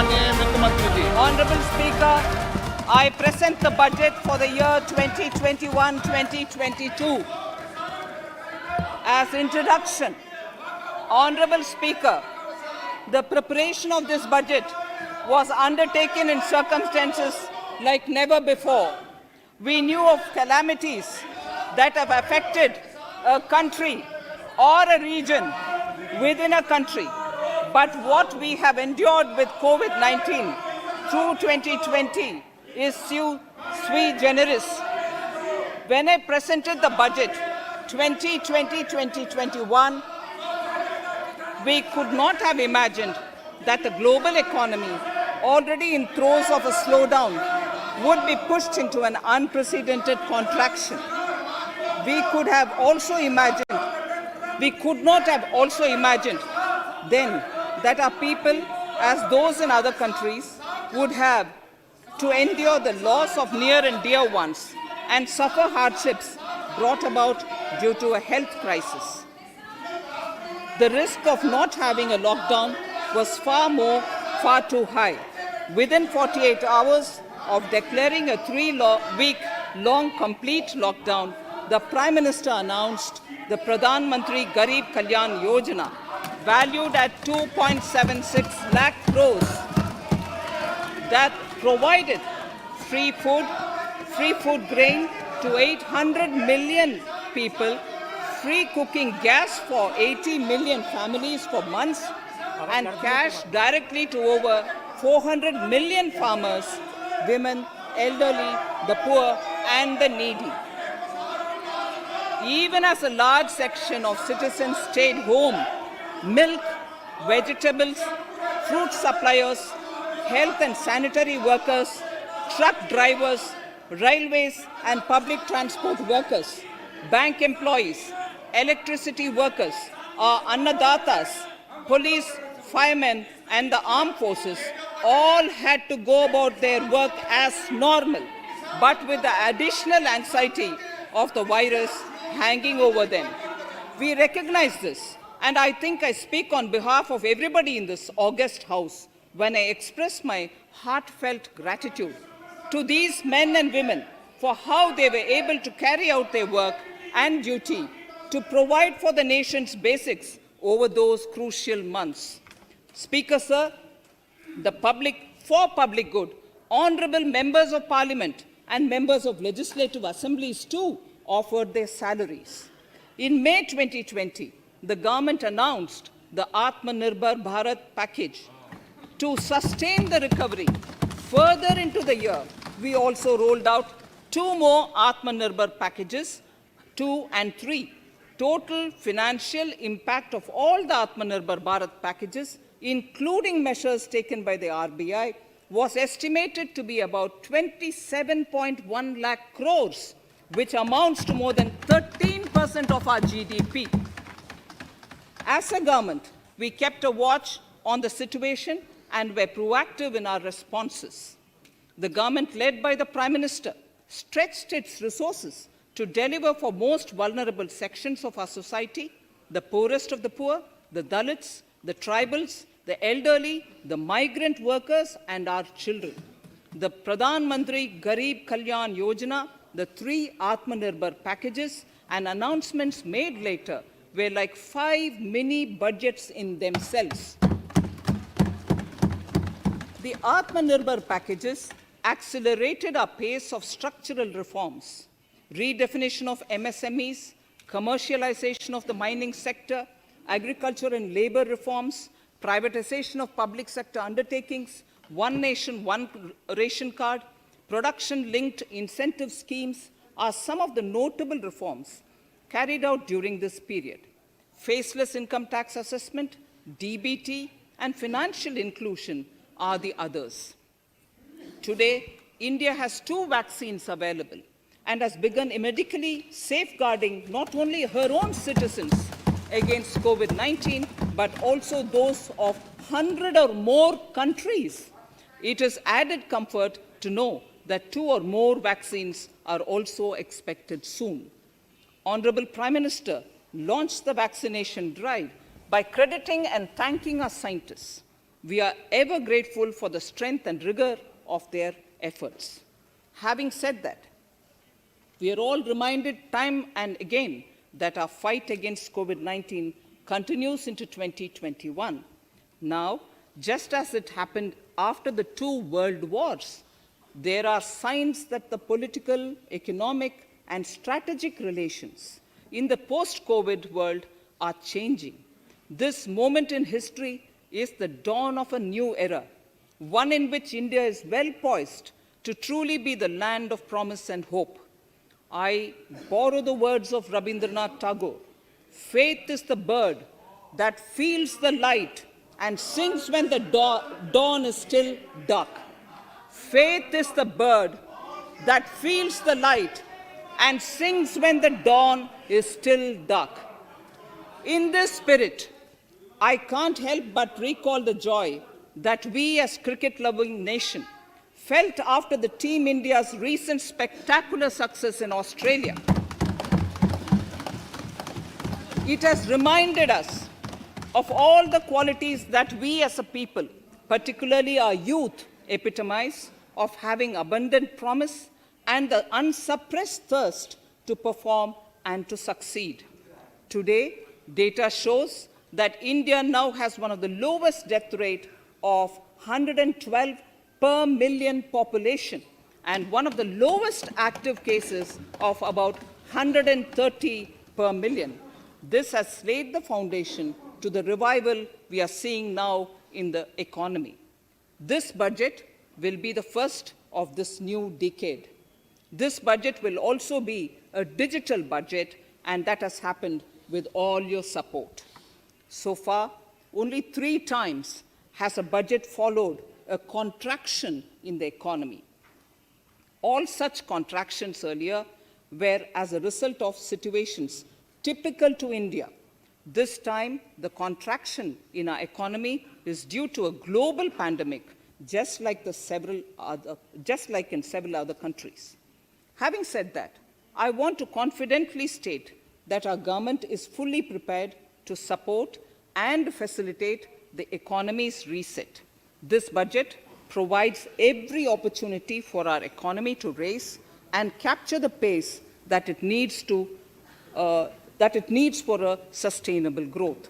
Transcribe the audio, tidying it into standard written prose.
माननीय वित्त मंत्री जी। Honorable Speaker, I present the budget for the year 2021-2022. As introduction, Honorable Speaker, the preparation of this budget was undertaken in circumstances like never before. We knew of calamities that have affected a country or a region within a country. But what we have endured with COVID-19 through 2020 is sui generis. When I presented the budget 2020-2021, we could not have imagined that the global economy, already in throes of a slowdown, would be pushed into an unprecedented contraction. We could not have also imagined then that our people, as those in other countries, would have to endure the loss of near and dear ones and suffer hardships brought about due to a health crisis. The risk of not having a lockdown was far too high. Within 48 hours of declaring a 3-week-long complete lockdown, the Prime Minister announced the Pradhan Mantri Garib Kalyan Yojana, valued at 2.76 lakh crores, that provided free food grain to 800 million people, free cooking gas for 80 million families for months, and cash directly to over 400 million farmers, women, elderly, the poor, and the needy. Even as a large section of citizens stayed home, milk, vegetables, fruit suppliers, health and sanitary workers, truck drivers, railways and public transport workers, bank employees, electricity workers, our annadatas, police, firemen, and the armed forces all had to go about their work as normal, but with the additional anxiety of the virus hanging over them. We recognize this, and I think I speak on behalf of everybody in this august house when I express my heartfelt gratitude to these men and women for how they were able to carry out their work and duty to provide for the nation's basics over those crucial months. Speaker, sir, for public good, honorable members of parliament and members of legislative assemblies too offered their salaries. In May 2020, the government announced the Atmanirbhar Bharat package. To sustain the recovery further into the year, we also rolled out 2 more Atmanirbhar packages, 2 and 3. Total financial impact of all the Atmanirbhar Bharat packages, including measures taken by the RBI, was estimated to be about 27.1 lakh crores, which amounts to more than 13% of our GDP. As a government, we kept a watch on the situation and were proactive in our responses. The government, led by the Prime Minister, stretched its resources to deliver for most vulnerable sections of our society, the poorest of the poor, the Dalits, the tribals, the elderly, the migrant workers, and our children. The Pradhan Mantri Garib Kalyan Yojana, the 3 Atmanirbhar packages, and announcements made later were like 5 mini budgets in themselves. The Atmanirbhar packages accelerated our pace of structural reforms, redefinition of MSMEs, commercialization of the mining sector, agriculture and labor reforms, privatization of public sector undertakings, one nation, one ration card, production-linked incentive schemes are some of the notable reforms carried out during this period. Faceless income tax assessment, DBT, and financial inclusion are the others. Today, India has 2 vaccines available and has begun medically safeguarding not only her own citizens against COVID-19, but also those of 100 or more countries. It is added comfort to know that 2 or more vaccines are also expected soon. Honorable Prime Minister launched the vaccination drive by crediting and thanking our scientists. We are ever grateful for the strength and rigor of their efforts. Having said that, we are all reminded time and again that our fight against COVID-19 continues into 2021. Now, just as it happened after the two world wars, there are signs that the political, economic, and strategic relations in the post-COVID world are changing. This moment in history is the dawn of a new era, one in which India is well poised to truly be the land of promise and hope. I borrow the words of Rabindranath Tagore. Faith is the bird that feels the light and sings when the dawn is still dark. Faith is the bird that feels the light and sings when the dawn is still dark. In this spirit, I can't help but recall the joy that we as cricket-loving nation felt after the Team India's recent spectacular success in Australia. It has reminded us of all the qualities that we as a people, particularly our youth, epitomize of having abundant promise and the unsuppressed thirst to perform and to succeed. Today, data shows that India now has one of the lowest death rate of 112 per million population and one of the lowest active cases of about 130 per million. This has laid the foundation to the revival we are seeing now in the economy. This budget will be the first of this new decade. This budget will also be a digital budget, and that has happened with all your support. So far, only 3 times has a budget followed a contraction in the economy. All such contractions earlier were as a result of situations typical to India. This time, the contraction in our economy is due to a global pandemic, just like in several other countries. Having said that, I want to confidently state that our government is fully prepared to support and facilitate the economy's reset. This budget provides every opportunity for our economy to raise and capture the pace that it needs for a sustainable growth.